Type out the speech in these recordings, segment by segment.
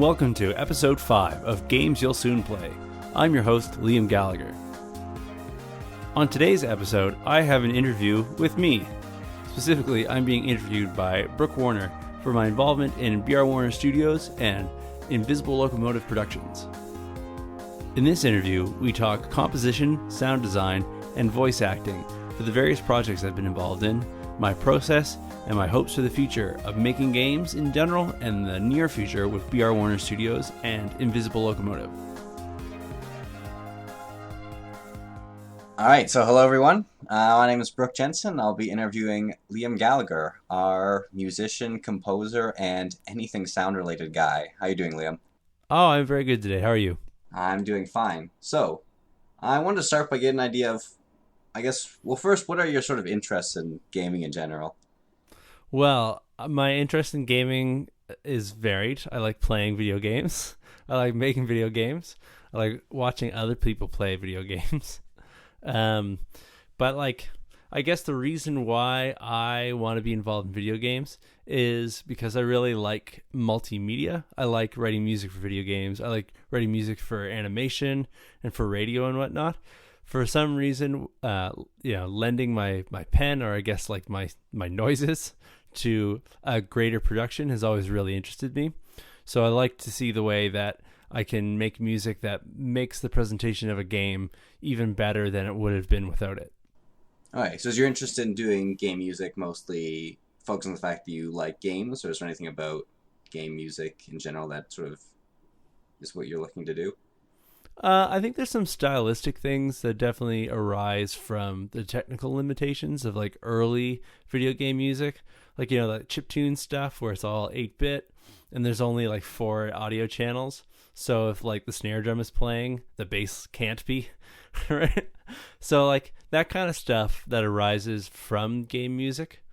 welcome to episode 5 of Games You'll Soon Play. I'm your host, Liam Gallagher. On today's episode, I have an interview with me. Specifically, I'm being interviewed by Brwarner for my involvement in Brwarner Studios and Invisible Locomotive Productions. In this interview, we talk composition, sound design, and voice acting for the various projects I've been involved in, my process, and my hopes for the future of making games in general and the near future with Brwarner Studios and Invisible Locomotive. All right, so hello everyone. My name is Brook Jensen. I'll be interviewing Liam Gallagher, our musician, composer, and anything sound-related guy. How you doing, Liam? Oh, I'm very good today. How are you? I'm doing fine. So, I wanted to start by getting an idea of, first, what are your sort of interests in gaming in general? Well, my interest in gaming is varied. I like playing video games. I like making video games. I like watching other people play video games. But I guess the reason why I want to be involved in video games is because I really like multimedia. I like writing music for video games. I like writing music for animation and for radio and whatnot. For some reason, lending my pen, or I guess like my noises, to a greater production has always really interested me. So I like to see the way that I can make music that makes the presentation of a game even better than it would have been without it. All right, so is your interest in doing game music mostly focused on the fact that you like games, or is there anything about game music in general that sort of is what you're looking to do? I think there's some stylistic things that definitely arise from the technical limitations of like early video game music. Like, you know, that chiptune stuff where it's all 8-bit and there's only like 4 audio channels. So if like the snare drum is playing, the bass can't be, right? So like that kind of stuff that arises from game music.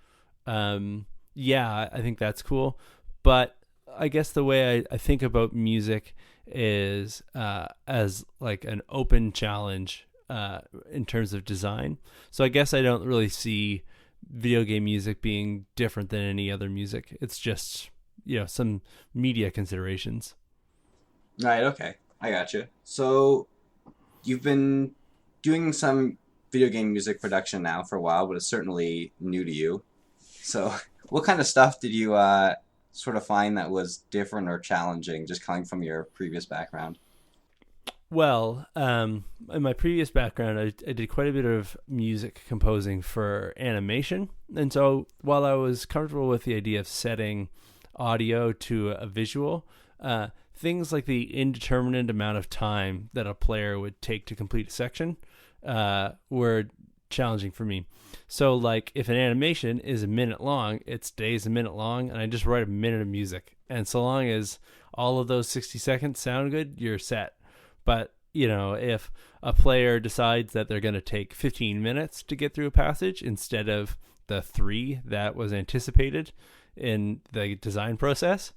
I think that's cool. But I guess the way I think about music is as like an open challenge in terms of design. So I guess I don't really see video game music being different than any other music. It's just, some media considerations. Right, okay. I gotcha. So you've been doing some video game music production now for a while, but it's certainly new to you. So what kind of stuff did you sort of find that was different or challenging just coming from your previous background? Well, in my previous background, I did quite a bit of music composing for animation. And so while I was comfortable with the idea of setting audio to a visual, things like the indeterminate amount of time that a player would take to complete a section were challenging for me. So like if an animation is a minute long, it stays a minute long, and I just write a minute of music. And so long as all of those 60 seconds sound good, you're set. But, if a player decides that they're going to take 15 minutes to get through a passage instead of the 3 that was anticipated in the design process,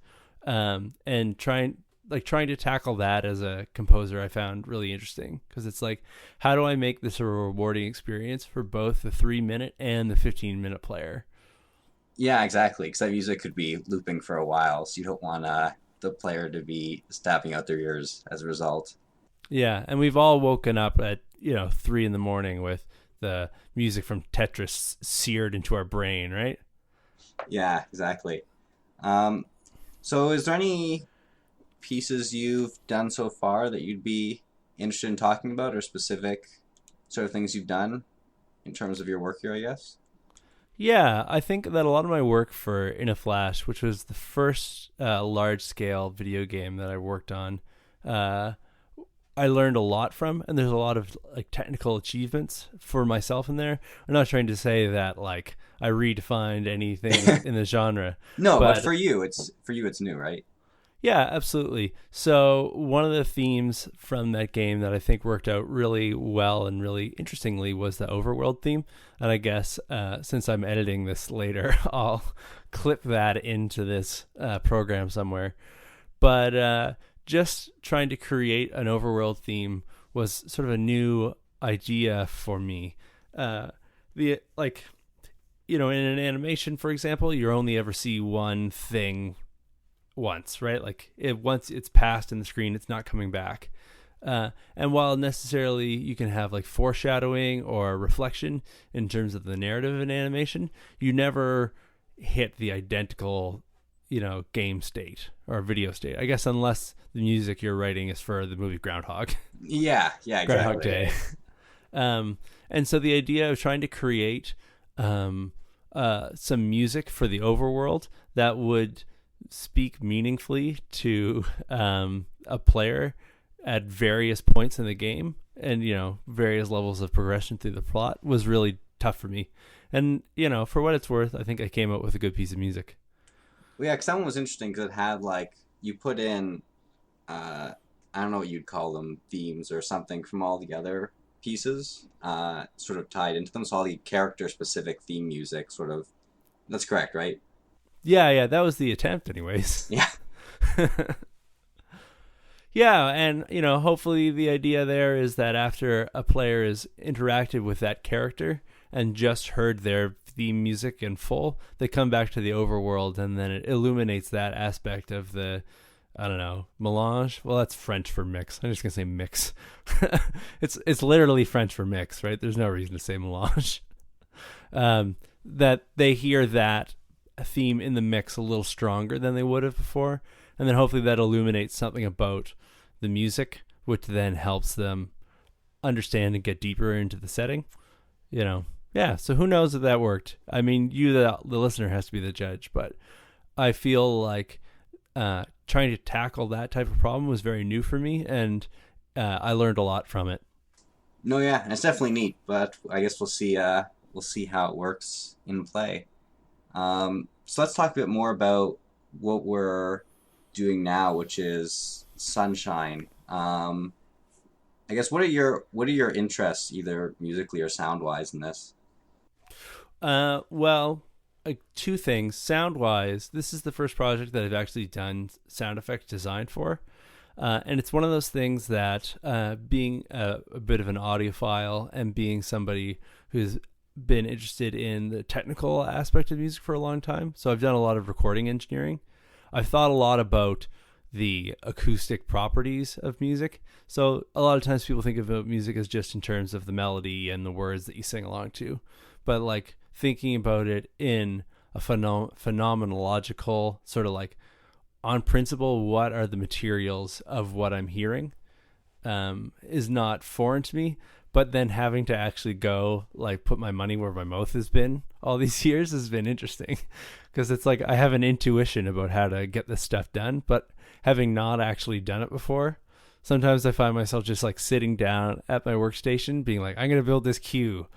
and trying to tackle that as a composer, I found really interesting, because it's like, how do I make this a rewarding experience for both the 3-minute and the 15-minute player? Yeah, exactly, because that music could be looping for a while, so you don't want the player to be stabbing out their ears as a result. Yeah, and we've all woken up at 3 a.m. with the music from Tetris seared into our brain, right? Yeah, exactly. So is there any pieces you've done so far that you'd be interested in talking about, or specific sort of things you've done in terms of your work here, I guess? Yeah, I think that a lot of my work for In a Flash, which was the first large-scale video game that I worked on, I learned a lot from, and there's a lot of like technical achievements for myself in there. I'm not trying to say that like I redefined anything in the genre. No, but for you it's new, right? Yeah, absolutely. So one of the themes from that game that I think worked out really well and really interestingly was the overworld theme. And I guess since I'm editing this later, I'll clip that into this program somewhere. But just trying to create an overworld theme was sort of a new idea for me. In an animation, for example, you only ever see one thing once, right? Like once it's passed in the screen, it's not coming back. And while necessarily you can have like foreshadowing or reflection in terms of the narrative in animation, you never hit the identical, game state or video state. I guess unless the music you're writing is for the movie Groundhog. Yeah, exactly. Groundhog Day. And so the idea of trying to create some music for the overworld that would speak meaningfully to a player at various points in the game and, various levels of progression through the plot was really tough for me. And, for what it's worth, I think I came up with a good piece of music. Well, yeah, because that one was interesting because it had, like, you put in, I don't know what you'd call them, themes or something from all the other pieces sort of tied into them. So all the character-specific theme music sort of, that's correct, right? Yeah, that was the attempt anyways. Yeah. Yeah, and hopefully the idea there is that after a player has interacted with that character and just heard their theme music in full, they come back to the overworld and then it illuminates that aspect of the, I don't know, melange. Well, that's French for mix. I'm just gonna say mix. It's literally French for mix, right? There's no reason to say melange. That they hear that theme in the mix a little stronger than they would have before, and then hopefully that illuminates something about the music, which then helps them understand and get deeper into the setting. Yeah, so who knows if that worked. I mean, you, the listener, has to be the judge, but I feel like trying to tackle that type of problem was very new for me, and I learned a lot from it. No, yeah, and it's definitely neat, but I guess we'll see how it works in play. So let's talk a bit more about what we're doing now, which is Sunshine. I guess what are your interests, either musically or sound wise, in this? Well, two things. Sound wise, this is the first project that I've actually done sound effects design for, and it's one of those things that being a bit of an audiophile and being somebody who's been interested in the technical aspect of music for a long time, so I've done a lot of recording engineering. I've thought a lot about the acoustic properties of music. So a lot of times people think about music as just in terms of the melody and the words that you sing along to. But like thinking about it in a phenomenological sort of like on principle, what are the materials of what I'm hearing is not foreign to me. But then having to actually go like put my money where my mouth has been all these years has been interesting, because it's like I have an intuition about how to get this stuff done, but having not actually done it before, sometimes I find myself just like sitting down at my workstation being like, I'm going to build this cue,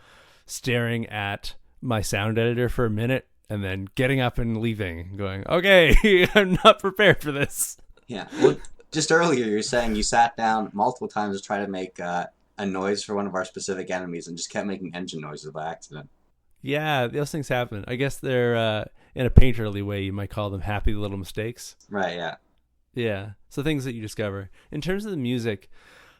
staring at my sound editor for a minute and then getting up and leaving, going, okay, I'm not prepared for this. Yeah. Well, just earlier you're saying you sat down multiple times to try to make a noise for one of our specific enemies and just kept making engine noises by accident. Yeah, those things happen. I guess they're, in a painterly way, you might call them happy little mistakes. Right, yeah. Yeah, so things that you discover. In terms of the music,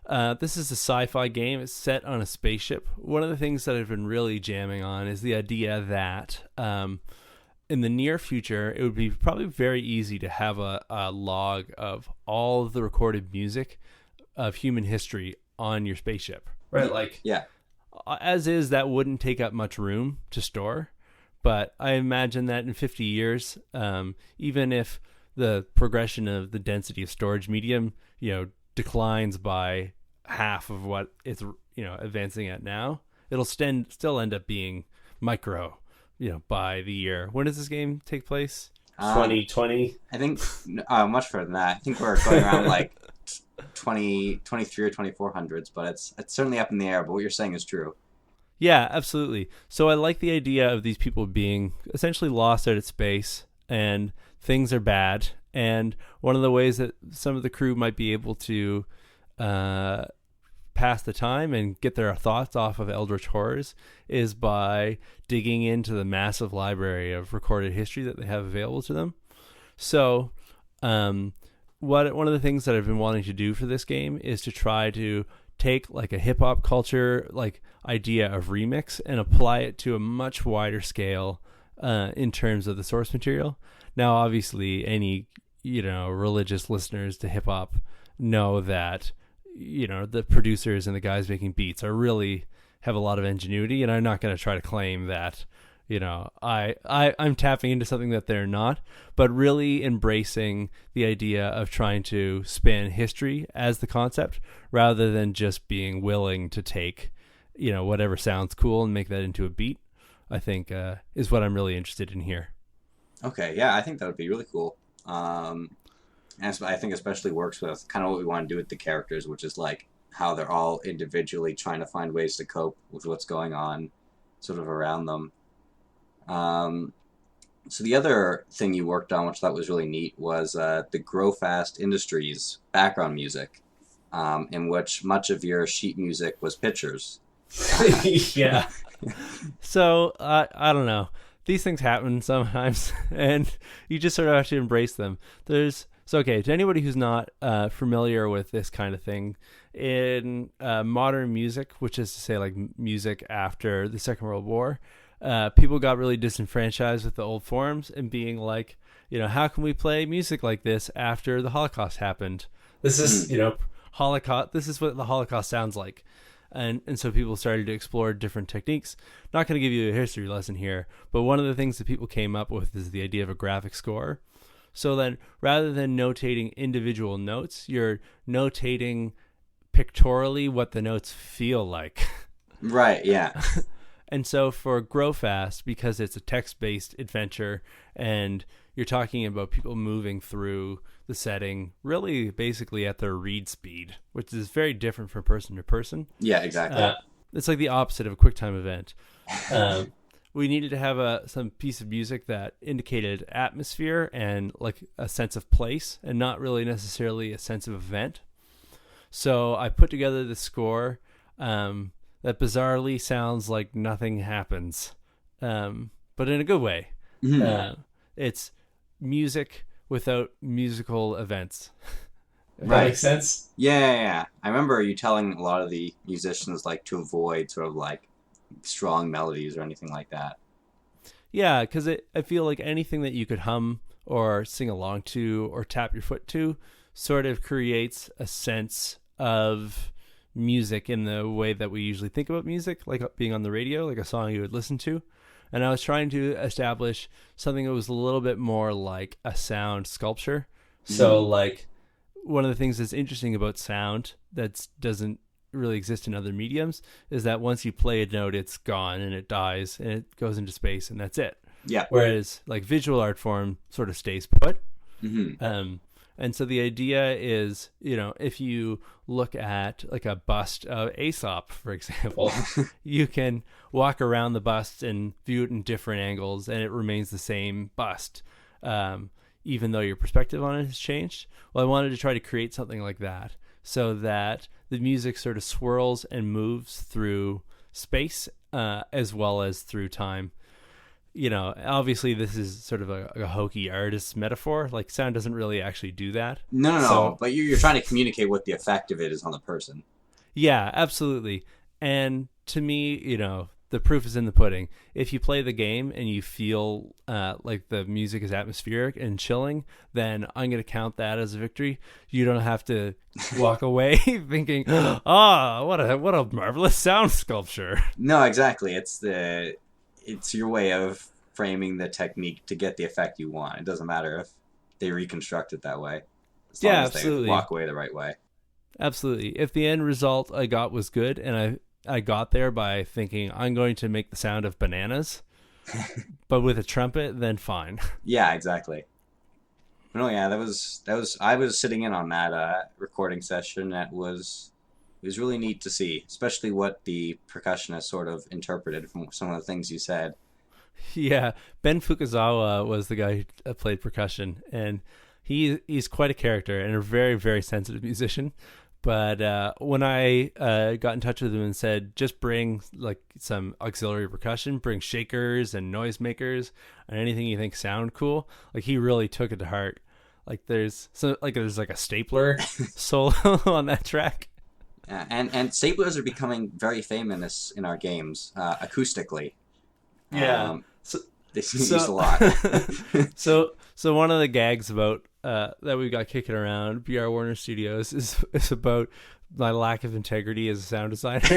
this is a sci-fi game. It's set on a spaceship. One of the things that I've been really jamming on is the idea that in the near future, it would be probably very easy to have a log of all of the recorded music of human history on your spaceship, right? Like, yeah, as is, that wouldn't take up much room to store, but I imagine that in 50 years, even if the progression of the density of storage medium, declines by half of what it's, advancing at now, it'll still end up being micro, by the year. When does this game take place? 2020? I think much further than that. I think we're going around like 23 or 2400s, but it's certainly up in the air, but what you're saying is true. Yeah, absolutely. So I like the idea of these people being essentially lost out at space and things are bad, and one of the ways that some of the crew might be able to pass the time and get their thoughts off of eldritch horrors is by digging into the massive library of recorded history that they have available to them. So one of the things that I've been wanting to do for this game is to try to take like a hip hop culture like idea of remix and apply it to a much wider scale in terms of the source material. Now, obviously, any religious listeners to hip hop know that, the producers and the guys making beats are really have a lot of ingenuity, and I'm not going to try to claim that, I'm tapping into something that they're not, but really embracing the idea of trying to span history as the concept rather than just being willing to take, whatever sounds cool and make that into a beat, I think is what I'm really interested in here. Okay, yeah, I think that would be really cool. And I think especially works with kind of what we want to do with the characters, which is like how they're all individually trying to find ways to cope with what's going on sort of around them. So the other thing you worked on, which I thought was really neat, was the Grow Fast Industries background music, in which much of your sheet music was pictures. Yeah. So, I don't know. These things happen sometimes, and you just sort of have to embrace them. So, to anybody who's not familiar with this kind of thing, in modern music, which is to say like music after the Second World War, people got really disenfranchised with the old forms and being like, how can we play music like this after the Holocaust happened? This is, Holocaust. This is what the Holocaust sounds like. And so people started to explore different techniques. Not going to give you a history lesson here, but one of the things that people came up with is the idea of a graphic score. So then rather than notating individual notes, you're notating pictorially what the notes feel like. Right, yeah. And so for Grow Fast, because it's a text-based adventure and you're talking about people moving through the setting really basically at their read speed, which is very different from person to person. Yeah, exactly. It's like the opposite of a QuickTime event. We needed to have some piece of music that indicated atmosphere and like a sense of place and not really necessarily a sense of event. So I put together the score that bizarrely sounds like nothing happens, but in a good way. Mm-hmm. It's music without musical events. If that makes sense? Yeah. I remember you telling a lot of the musicians like to avoid sort of like strong melodies or anything like that. Yeah, because I feel like anything that you could hum or sing along to or tap your foot to sort of creates a sense of music in the way that we usually think about music, like being on the radio, like a song you would listen to. And I was trying to establish something that was a little bit more like a sound sculpture. So like one of the things that's interesting about sound that doesn't really exist in other mediums is that once you play a note, it's gone and it dies and it goes into space and that's it. Yeah. Whereas like visual art form sort of stays put. Mm-hmm. And so the idea is, if you look at like a bust of Aesop, for example, you can walk around the bust and view it in different angles and it remains the same bust, even though your perspective on it has changed. Well, I wanted to try to create something like that so that the music sort of swirls and moves through space as well as through time. Obviously this is sort of a hokey artist metaphor. Like sound doesn't really actually do that. No. But you're trying to communicate what the effect of it is on the person. Yeah, absolutely. And to me, the proof is in the pudding. If you play the game and you feel like the music is atmospheric and chilling, then I'm going to count that as a victory. You don't have to walk away thinking, what a marvelous sound sculpture. No, exactly. It's your way of framing the technique to get the effect you want. It doesn't matter if they reconstruct it that way. As long as absolutely. They walk away the right way. Absolutely. If the end result I got was good and I got there by thinking I'm going to make the sound of bananas, but with a trumpet, then fine. Yeah, exactly. But no, yeah, that was. I was sitting in on that recording session. It was really neat to see, especially what the percussionist sort of interpreted from some of the things you said. Yeah, Ben Fukuzawa was the guy who played percussion, and he's quite a character and a very, very sensitive musician. But when I got in touch with him and said, just bring like some auxiliary percussion, bring shakers and noisemakers and anything you think sound cool, like he really took it to heart. Like there's like a stapler solo on that track. Yeah, and staplers are becoming very famous in our games acoustically. Yeah. They seem used a lot. So one of the gags about that we've got kicking around Brwarner Studios is about my lack of integrity as a sound designer.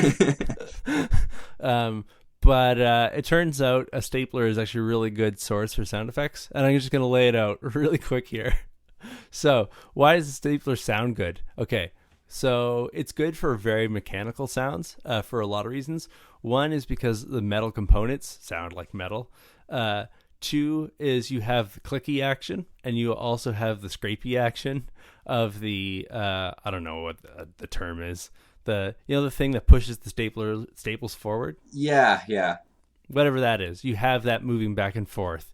But it turns out a stapler is actually a really good source for sound effects, and I'm just going to lay it out really quick here. So why does a stapler sound good? Okay, so it's good for very mechanical sounds for a lot of reasons. One is because the metal components sound like metal. Two is you have the clicky action, and you also have the scrapey action of the I don't know what the term is. The thing that pushes the staples forward. Yeah. Whatever that is, you have that moving back and forth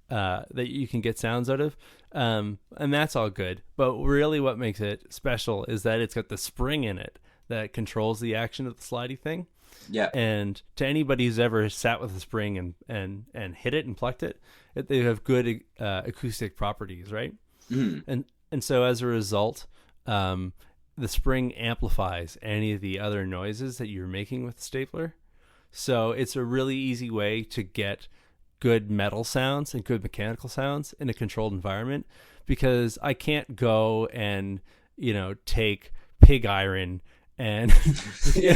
that you can get sounds out of, and that's all good. But really, what makes it special is that it's got the spring in it that controls the action of the slidey thing. Yeah. And to anybody who's ever sat with a spring and hit it and plucked it, they have good acoustic properties, right? Mm-hmm. And so as a result, the spring amplifies any of the other noises that you're making with the stapler. So it's a really easy way to get good metal sounds and good mechanical sounds in a controlled environment, because I can't go and, take pig iron and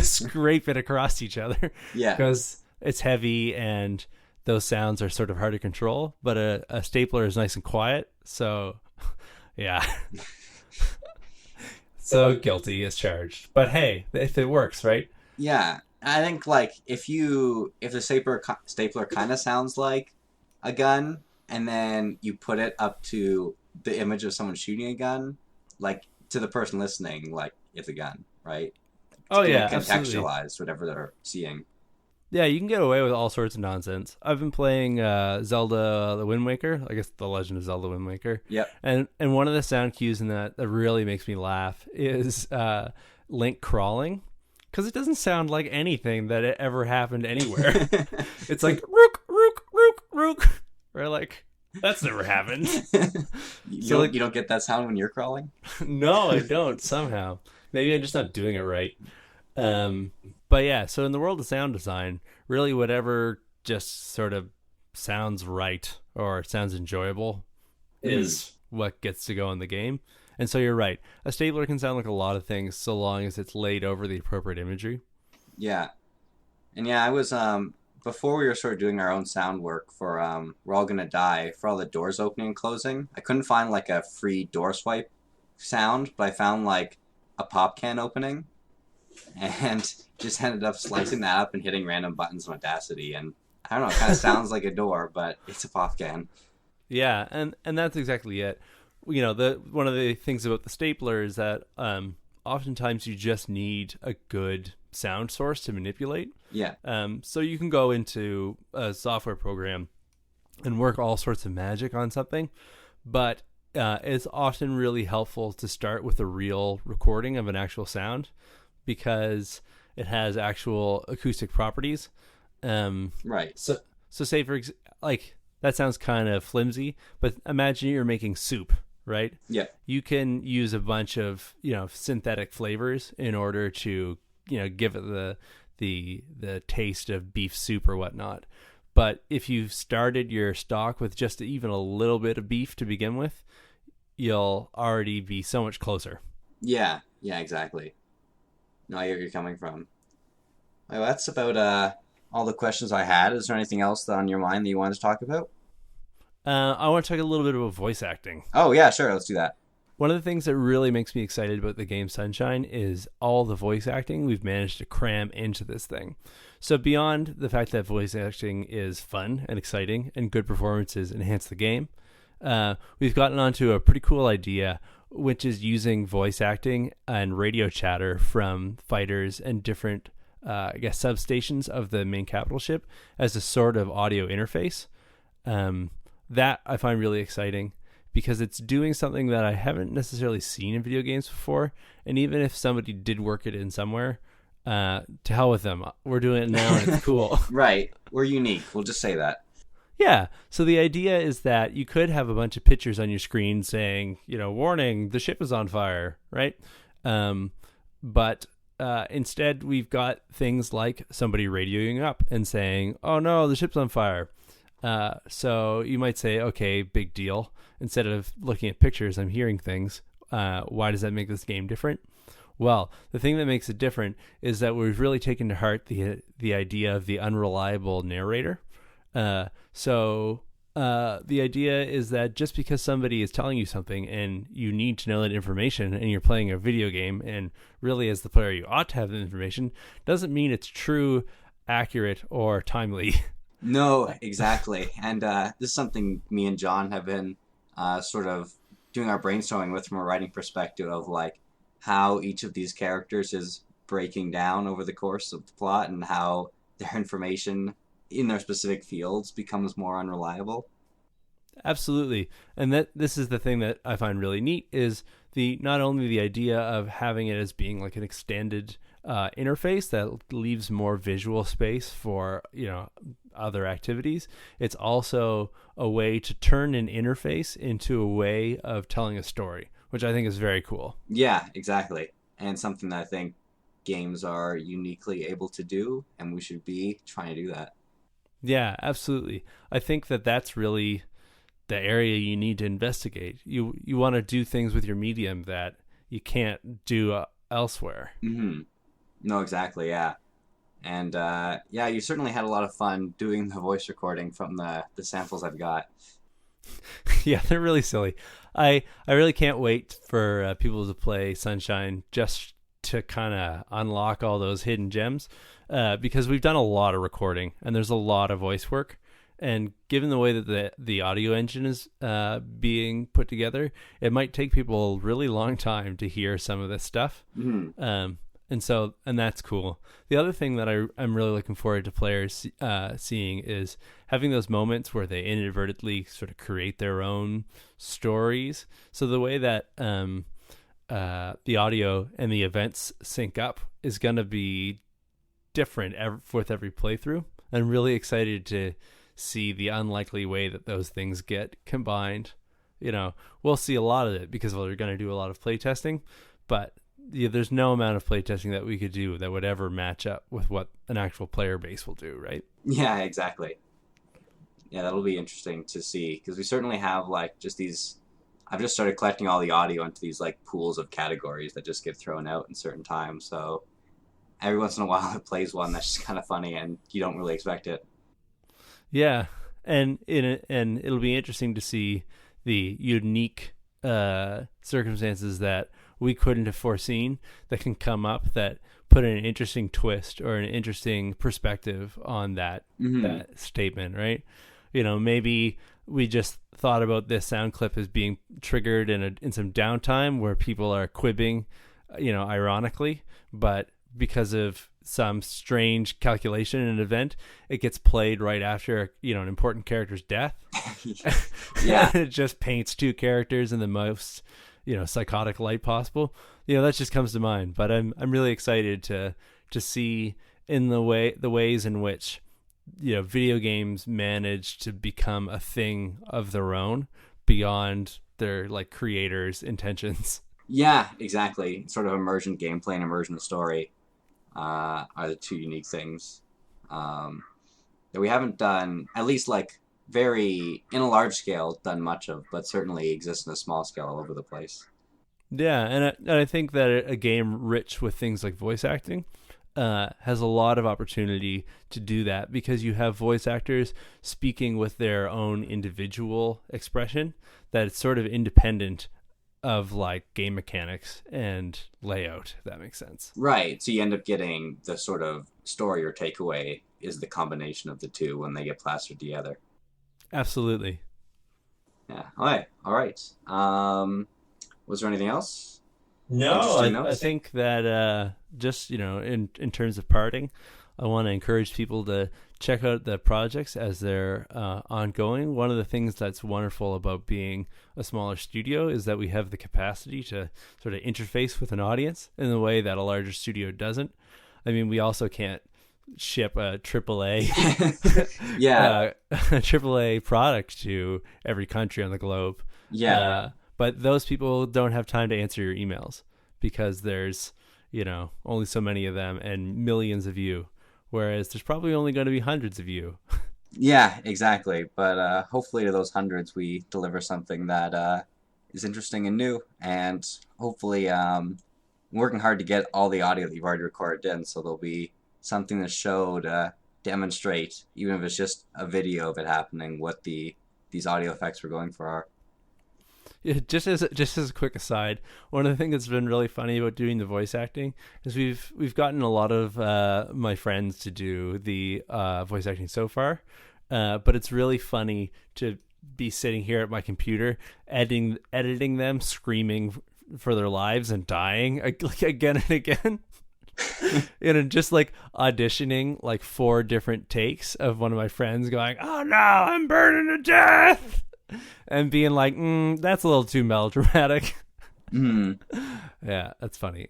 scrape it across each other. Yeah. Because it's heavy and those sounds are sort of hard to control. But a stapler is nice and quiet. So, yeah. So guilty as charged. But hey, if it works, right? Yeah. I think if the stapler kind of sounds like a gun, and then you put it up to the image of someone shooting a gun, to the person listening, it's a gun, right? Oh yeah, contextualize absolutely. whatever they're seeing. Yeah, you can get away with all sorts of nonsense. I've been playing Zelda The Wind Waker, I guess The Legend of Zelda Wind Waker. Yep. And one of the sound cues in that really makes me laugh is Link crawling, because it doesn't sound like anything that it ever happened anywhere. It's like rook, rook, rook, rook. Or like, that's never happened. You don't get that sound when you're crawling? No, I don't, somehow. Maybe I'm just not doing it right. But yeah, so in the world of sound design, really whatever just sort of sounds right or sounds enjoyable is what gets to go in the game. And so you're right. A stapler can sound like a lot of things so long as it's laid over the appropriate imagery. Yeah. And yeah, I was, before we were sort of doing our own sound work for We're All Gonna Die, for all the doors opening and closing, I couldn't find a free door swipe sound, but I found a pop can opening, and just ended up slicing that up and hitting random buttons in Audacity, and I don't know, it kind of sounds like a door, but it's a pop can. Yeah, and that's exactly it. One of the things about the stapler is that oftentimes you just need a good sound source to manipulate. Yeah. So you can go into a software program and work all sorts of magic on something, but it's often really helpful to start with a real recording of an actual sound, because it has actual acoustic properties. Right. So say that sounds kind of flimsy, but imagine you're making soup, right? Yeah. You can use a bunch of, synthetic flavors in order to, give it the taste of beef soup or whatnot. But if you've started your stock with just even a little bit of beef to begin with, you'll already be so much closer. Yeah, exactly. No, I hear where you're coming from. Well, that's about all the questions I had. Is there anything else on your mind that you wanted to talk about? I want to talk a little bit about voice acting. Oh, yeah, sure. Let's do that. One of the things that really makes me excited about the game Sunshine is all the voice acting we've managed to cram into this thing. So beyond the fact that voice acting is fun and exciting and good performances enhance the game, we've gotten onto a pretty cool idea, which is using voice acting and radio chatter from fighters and different, substations of the main capital ship as a sort of audio interface. That I find really exciting, because it's doing something that I haven't necessarily seen in video games before. And even if somebody did work it in somewhere, to hell with them. We're doing it now and it's cool. Right. We're unique. We'll just say that. Yeah. So the idea is that you could have a bunch of pictures on your screen saying, warning, the ship is on fire, right? But instead we've got things like somebody radioing up and saying, oh no, the ship's on fire. So you might say, okay, big deal. Instead of looking at pictures, I'm hearing things. Why does that make this game different? Well, the thing that makes it different is that we've really taken to heart the idea of the unreliable narrator. So the idea is that just because somebody is telling you something and you need to know that information and you're playing a video game, and really as the player you ought to have the information, doesn't mean it's true, accurate, or timely. No, exactly. And this is something me and John have been sort of doing our brainstorming with from a writing perspective of like how each of these characters is breaking down over the course of the plot and how their information in their specific fields becomes more unreliable. Absolutely. And that this is the thing that I find really neat is the not only the idea of having it as being like an extended interface that leaves more visual space for, other activities. It's also a way to turn an interface into a way of telling a story, which I think is very cool. Yeah, exactly. And something that I think games are uniquely able to do, and we should be trying to do that. Yeah, absolutely. I think that that's really the area you need to investigate. You want to do things with your medium that you can't do elsewhere. Mm-hmm. No, exactly, yeah. And you certainly had a lot of fun doing the voice recording from the samples I've got. Yeah, they're really silly. I really can't wait for people to play Sunshine just to kind of unlock all those hidden gems because we've done a lot of recording and there's a lot of voice work. And given the way that the audio engine is being put together, it might take people a really long time to hear some of this stuff. Mm-hmm. And that's cool. The other thing that I'm really looking forward to players seeing is having those moments where they inadvertently sort of create their own stories. So the way that the audio and the events sync up is going to be different with every playthrough. I'm really excited to see the unlikely way that those things get combined. We'll see a lot of it because we're going to do a lot of playtesting, but there's no amount of playtesting that we could do that would ever match up with what an actual player base will do, right? Yeah, exactly. Yeah, that'll be interesting to see because we certainly have like just these. I've just started collecting all the audio into these like pools of categories that just get thrown out in certain times. So every once in a while it plays one that's just kind of funny and you don't really expect it. Yeah, and it'll be interesting to see the unique circumstances that we couldn't have foreseen that can come up that put an interesting twist or an interesting perspective on that that statement, right? Maybe we just thought about this sound clip as being triggered in some downtime where people are quibbing, ironically, but because of some strange calculation in an event, it gets played right after, an important character's death. Yeah. It just paints two characters in the most, psychotic light possible. That just comes to mind. But I'm really excited to see in the ways in which, video games manage to become a thing of their own beyond their like creators' intentions. Yeah, exactly. Sort of immersion gameplay and immersion story are the two unique things that we haven't done, at least like very in a large scale, done much of, but certainly exists in a small scale all over the place. Yeah, and I think that a game rich with things like voice acting has a lot of opportunity to do that because you have voice actors speaking with their own individual expression that it's sort of independent of like game mechanics and layout, if that makes sense. Right. So you end up getting the sort of story or takeaway is the combination of the two when they get plastered together. Absolutely. Yeah. All right. Was there anything else? No, I think that just, in terms of parting, I want to encourage people to check out the projects as they're ongoing. One of the things that's wonderful about being a smaller studio is that we have the capacity to sort of interface with an audience in a way that a larger studio doesn't. I mean, we also can't ship a AAA AAA product to every country on the globe. Yeah. But those people don't have time to answer your emails because there's, only so many of them and millions of you. Whereas there's probably only going to be hundreds of you. Yeah, exactly. But hopefully to those hundreds we deliver something that is interesting and new, and hopefully working hard to get all the audio that you've already recorded in, so there'll be something to show to demonstrate, even if it's just a video of it happening, what these audio effects we're going for are. Yeah, just as a quick aside, one of the things that's been really funny about doing the voice acting is we've gotten a lot of my friends to do the voice acting so far, but it's really funny to be sitting here at my computer editing them screaming for their lives and dying like again and again. And just like auditioning like 4 different takes of one of my friends going, "Oh no, I'm burning to death," and being like, "That's a little too melodramatic." Mm. Yeah, that's funny.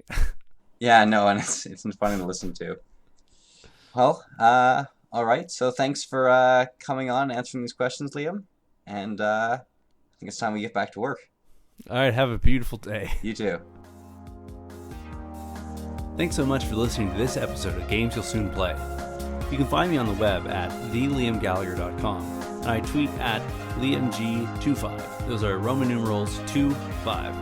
Yeah, no, and it's funny to listen to. Well, all right. So thanks for coming on, and answering these questions, Liam. And I think it's time we get back to work. All right, have a beautiful day. You too. Thanks so much for listening to this episode of Games You'll Soon Play. You can find me on the web at theliamgallagher.com, and I tweet at liamg25. Those are Roman numerals 25.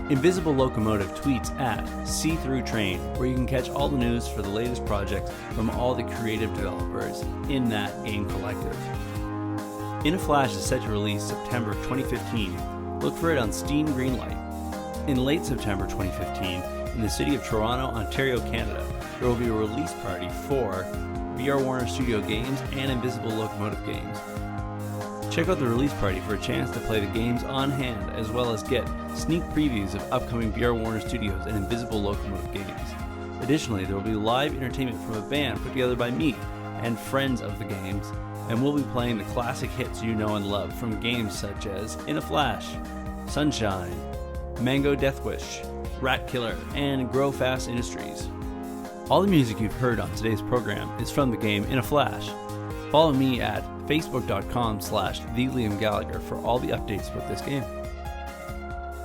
Invisible Locomotive tweets at see-through-train, where you can catch all the news for the latest projects from all the creative developers in that game collective. In a Flash is set to release September 2015. Look for it on Steam Greenlight. In late September 2015, in the city of Toronto, Ontario, Canada, there will be a release party for Brwarner Studio games and Invisible Locomotive games. Check out the release party for a chance to play the games on hand, as well as get sneak previews of upcoming Brwarner Studios and Invisible Locomotive games. Additionally, there will be live entertainment from a band put together by me and friends of the games, and we'll be playing the classic hits you know and love from games such as In a Flash, Sunshine, Mango Death Wish, Rat Killer, and Grow Fast Industries. All the music you've heard on today's program is from the game In a Flash. Follow me at facebook.com/theliamgallagher for all the updates about this game.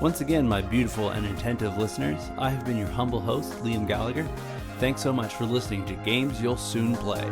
Once again, my beautiful and attentive listeners, I have been your humble host, Liam Gallagher. Thanks so much for listening to Games You'll Soon Play.